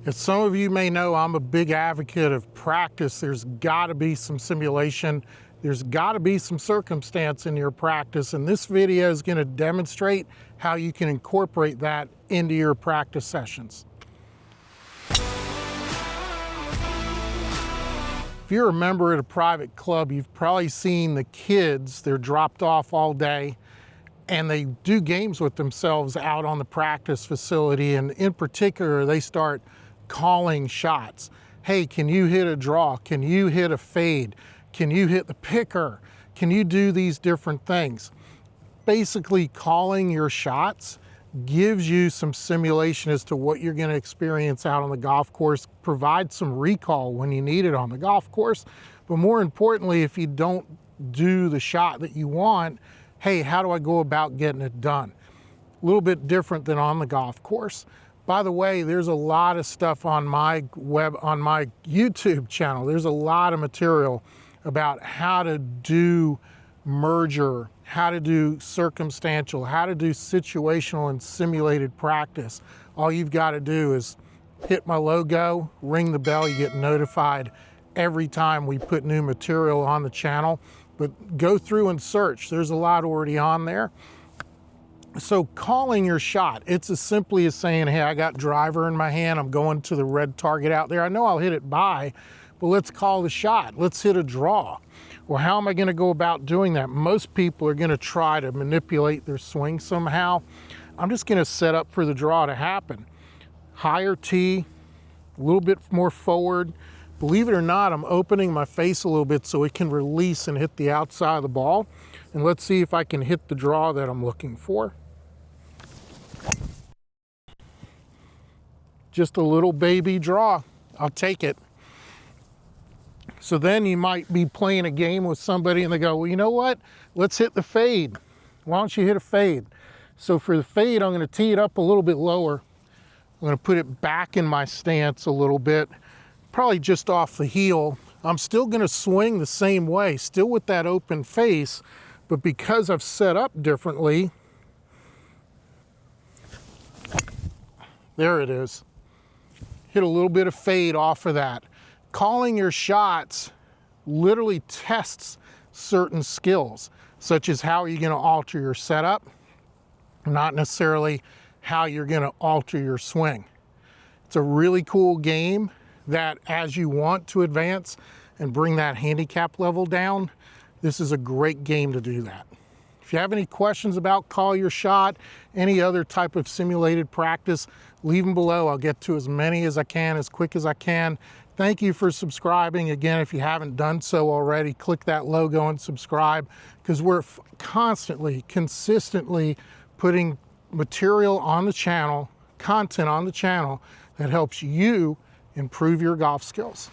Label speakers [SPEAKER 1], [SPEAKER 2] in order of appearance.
[SPEAKER 1] As some of you may know, I'm a big advocate of practice. There's got to be some simulation. There's got to be some circumstance in your practice, and this video is going to demonstrate how you can incorporate that into your practice sessions. If you're a member at a private club, you've probably seen the kids. They're dropped off all day and they do games with themselves out on the practice facility, and in particular they start calling shots. Hey, can you hit a draw? Can you hit a fade? Can you hit the picker? Can you do these different things? Basically, calling your shots gives you some simulation as to what you're going to experience out on the golf course, provide some recall when you need it on the golf course, but more importantly, if you don't do the shot that you want, hey, how do I go about getting it done? A little bit different than on the golf course. By the way, there's a lot of stuff on my YouTube channel. There's a lot of material about how to do merger, how to do circumstantial, how to do situational and simulated practice. All you've got to do is hit my logo, ring the bell, you get notified every time we put new material on the channel. But go through and search. There's a lot already on there. So calling your shot, it's as simply as saying, hey, I got driver in my hand, I'm going to the red target out there. I know I'll hit it by, but let's call the shot. Let's hit a draw. Well, how am I going to go about doing that? Most people are going to try to manipulate their swing somehow. I'm just going to set up for the draw to happen. Higher tee, a little bit more forward. Believe it or not, I'm opening my face a little bit so it can release and hit the outside of the ball. And let's see if I can hit the draw that I'm looking for. Just a little baby draw. I'll take it. So then you might be playing a game with somebody and they go, well, you know what? Let's hit the fade. Why don't you hit a fade? So for the fade, I'm going to tee it up a little bit lower. I'm going to put it back in my stance a little bit, probably just off the heel. I'm still going to swing the same way, still with that open face, but because I've set up differently, there it is. Hit a little bit of fade off of that. Calling your shots literally tests certain skills, such as how are you going to alter your setup, not necessarily how you're going to alter your swing. It's a really cool game that as you want to advance and bring that handicap level down, this is a great game to do that. If you have any questions about call your shot, any other type of simulated practice, leave them below. I'll get to as many as I can, as quick as I can. Thank you for subscribing. Again, if you haven't done so already, click that logo and subscribe, because we're constantly, consistently putting material on the channel, content on the channel that helps you improve your golf skills.